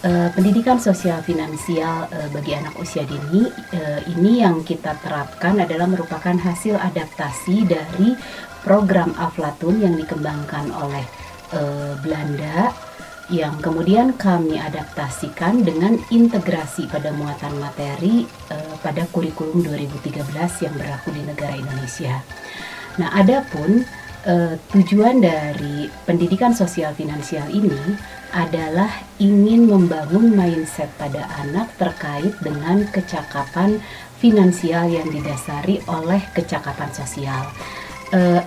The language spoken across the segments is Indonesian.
Pendidikan sosial finansial, bagi anak usia dini, ini yang kita terapkan adalah merupakan hasil adaptasi dari program Aflatun yang dikembangkan oleh, Belanda, yang kemudian kami adaptasikan dengan integrasi pada muatan materi, pada kurikulum 2013 yang berlaku di negara Indonesia. Nah, adapun tujuan dari pendidikan sosial finansial ini adalah ingin membangun mindset pada anak terkait dengan kecakapan finansial yang didasari oleh kecakapan sosial.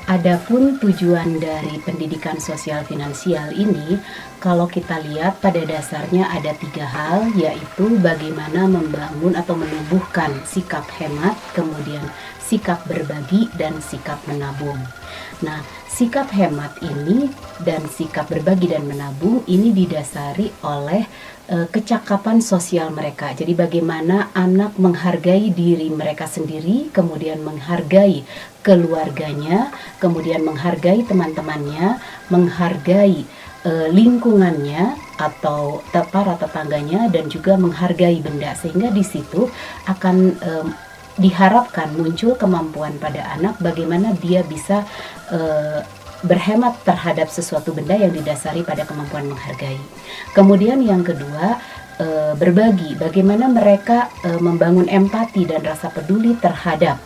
Adapun tujuan dari pendidikan sosial finansial ini, kalau kita lihat pada dasarnya ada 3 hal, yaitu bagaimana membangun atau menumbuhkan sikap hemat, kemudian sikap berbagi, dan sikap menabung. Nah, sikap hemat ini dan sikap berbagi dan menabung ini didasari oleh kecakapan sosial mereka. Jadi bagaimana anak menghargai diri mereka sendiri, kemudian menghargai keluarganya, kemudian menghargai teman-temannya, menghargai lingkungannya atau para tetangganya, dan juga menghargai benda, sehingga di situ akan diharapkan muncul kemampuan pada anak bagaimana dia bisa berhemat terhadap sesuatu benda yang didasari pada kemampuan menghargai. Kemudian yang kedua, berbagi, bagaimana mereka membangun empati dan rasa peduli terhadap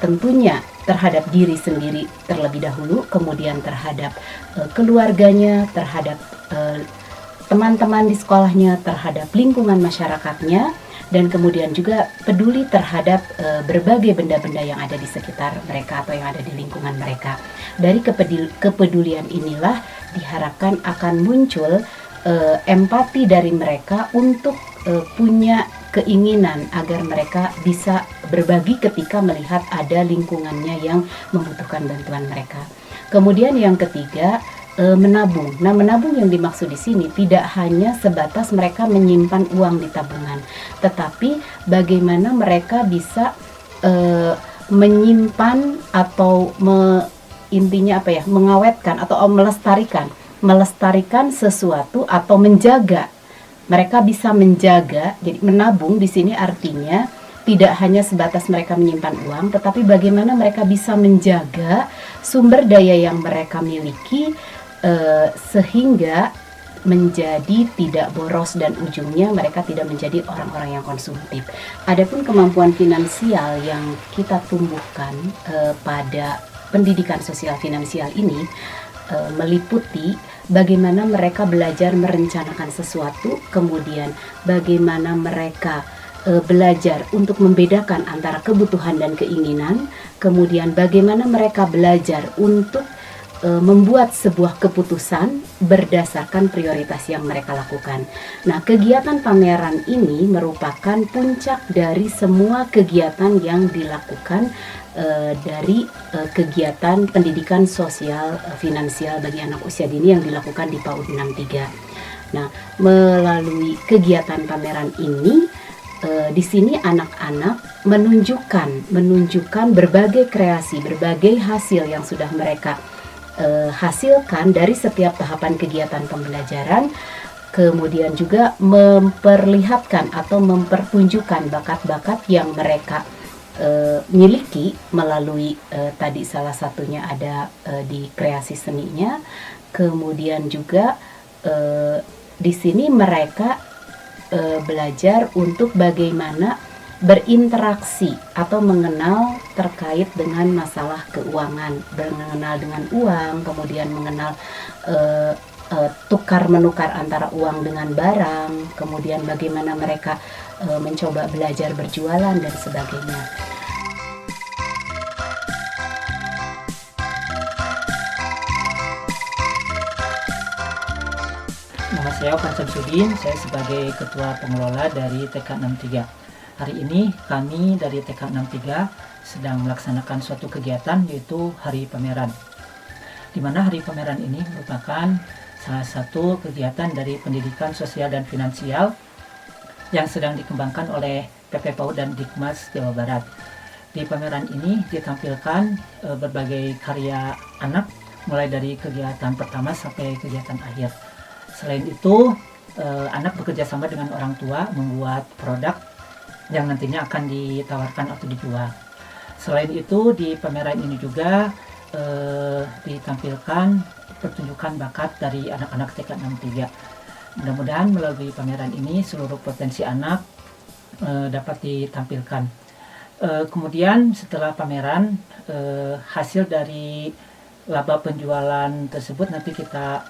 tentunya terhadap diri sendiri terlebih dahulu, kemudian terhadap keluarganya, terhadap teman-teman di sekolahnya, terhadap lingkungan masyarakatnya, dan kemudian juga peduli terhadap berbagai benda-benda yang ada di sekitar mereka atau yang ada di lingkungan mereka. Dari kepedulian inilah diharapkan akan muncul empati dari mereka untuk punya keinginan agar mereka bisa berbagi ketika melihat ada lingkungannya yang membutuhkan bantuan mereka. Kemudian yang ketiga, menabung. Nah, menabung yang dimaksud di sini tidak hanya sebatas mereka menyimpan uang di tabungan, tetapi bagaimana mereka bisa menyimpan atau intinya apa ya, mengawetkan atau melestarikan sesuatu atau menjaga. Mereka bisa menjaga. Jadi menabung di sini artinya tidak hanya sebatas mereka menyimpan uang, tetapi bagaimana mereka bisa menjaga sumber daya yang mereka miliki sehingga menjadi tidak boros dan ujungnya mereka tidak menjadi orang-orang yang konsumtif. Adapun kemampuan finansial yang kita tumbuhkan pada pendidikan sosial finansial ini meliputi bagaimana mereka belajar merencanakan sesuatu, kemudian bagaimana mereka belajar untuk membedakan antara kebutuhan dan keinginan, kemudian bagaimana mereka belajar untuk membuat sebuah keputusan berdasarkan prioritas yang mereka lakukan. Nah, kegiatan pameran ini merupakan puncak dari semua kegiatan yang dilakukan dari kegiatan pendidikan sosial finansial bagi anak usia dini yang dilakukan di PAUD 63. Nah, melalui kegiatan pameran ini di sini anak-anak menunjukkan berbagai kreasi, berbagai hasil yang sudah mereka hasilkan dari setiap tahapan kegiatan pembelajaran, kemudian juga memperlihatkan atau mempertunjukkan bakat-bakat yang mereka miliki melalui tadi salah satunya ada di kreasi seninya, kemudian juga di sini mereka belajar untuk bagaimana berinteraksi atau mengenal terkait dengan masalah keuangan, mengenal dengan uang, kemudian mengenal tukar-menukar antara uang dengan barang, kemudian bagaimana mereka mencoba belajar berjualan dan sebagainya. Nama saya Okan Samsudin, saya sebagai Ketua Pengelola dari TK 63. Hari ini kami dari TK 63 sedang melaksanakan suatu kegiatan yaitu Hari Pameran. Di mana Hari Pameran ini merupakan salah satu kegiatan dari pendidikan sosial dan finansial yang sedang dikembangkan oleh PP PAUD dan Dikmas Jawa Barat. Di pameran ini ditampilkan berbagai karya anak mulai dari kegiatan pertama sampai kegiatan akhir. Selain itu, anak bekerja sama dengan orang tua membuat produk yang nantinya akan ditawarkan atau dijual. Selain itu di pameran ini juga ditampilkan pertunjukan bakat dari anak-anak TK 63. Mudah-mudahan melalui pameran ini seluruh potensi anak dapat ditampilkan. Kemudian setelah pameran, hasil dari laba penjualan tersebut nanti kita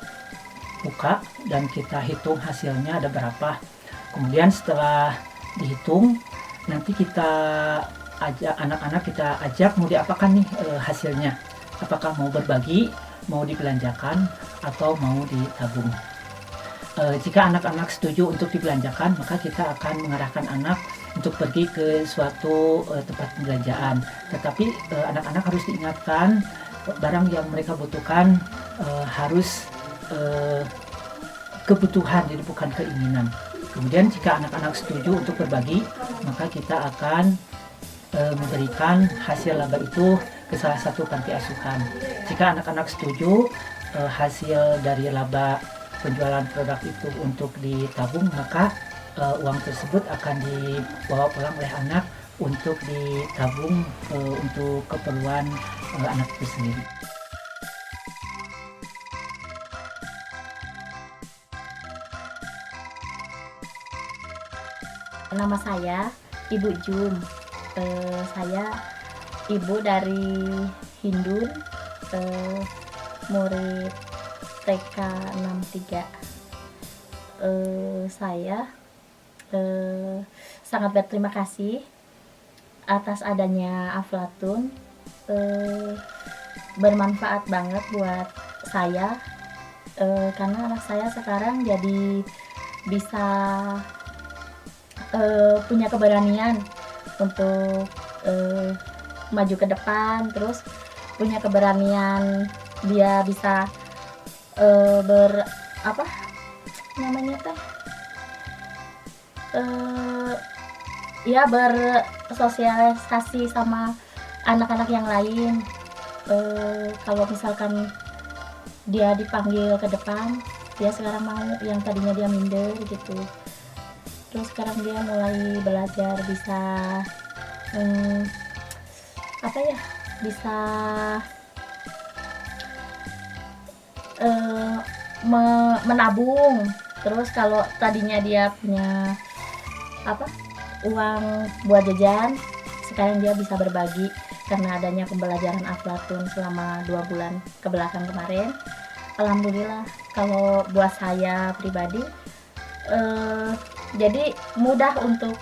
buka dan kita hitung hasilnya ada berapa. Kemudian setelah dihitung, nanti kita ajak anak-anak, kita ajak mau diapakan nih hasilnya. Apakah mau berbagi, mau dibelanjakan, atau mau ditabung. Jika anak-anak setuju untuk dibelanjakan, maka kita akan mengarahkan anak untuk pergi ke suatu tempat pembelanjaan. Tetapi anak-anak harus diingatkan barang yang mereka butuhkan harus kebutuhan, jadi bukan keinginan. Kemudian jika anak-anak setuju untuk berbagi, maka kita akan memberikan hasil laba itu ke salah satu panti asuhan. Jika anak-anak setuju hasil dari laba penjualan produk itu untuk ditabung, maka uang tersebut akan dibawa pulang oleh anak untuk ditabung untuk keperluan anak itu sendiri. Nama saya Ibu Jum. Saya ibu dari Hindun, murid TK 63. Saya sangat berterima kasih atas adanya Aflatun. Bermanfaat banget buat saya, karena anak saya sekarang jadi bisa punya keberanian untuk maju ke depan, terus punya keberanian dia bisa bersosialisasi sama anak-anak yang lain. Kalau misalkan dia dipanggil ke depan, dia sekarang mau, yang tadinya dia minder gitu. Terus sekarang dia mulai belajar, bisa bisa menabung. Terus kalau tadinya dia punya uang buat jajan, sekarang dia bisa berbagi karena adanya pembelajaran Aflatun selama 2 bulan ke belakang kemarin. Alhamdulillah, kalau buat saya pribadi jadi mudah untuk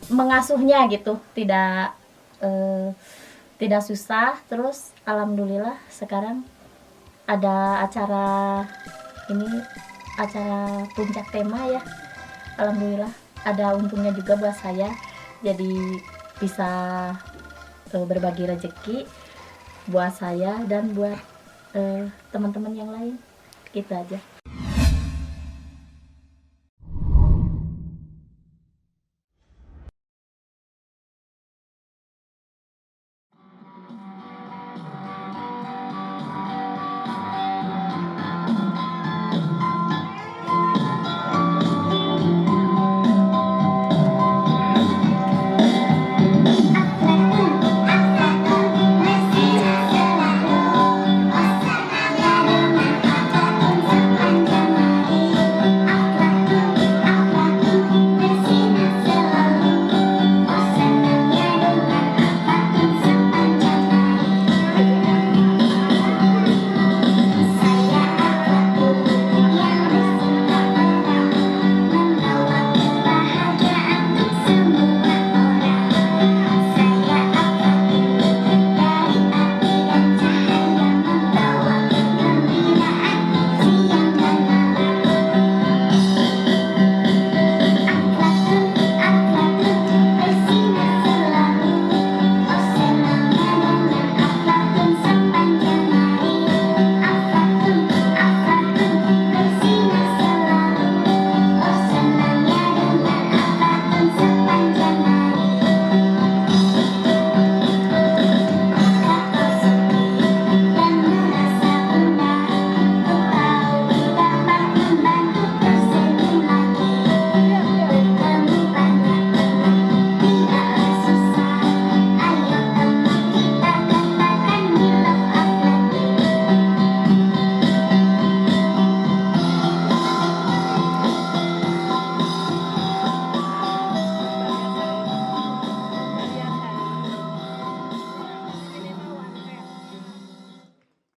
mengasuhnya gitu, tidak susah. Terus alhamdulillah sekarang ada acara puncak tema ya, alhamdulillah ada untungnya juga buat saya, jadi bisa berbagi rezeki buat saya dan buat teman-teman yang lain. Gitu aja.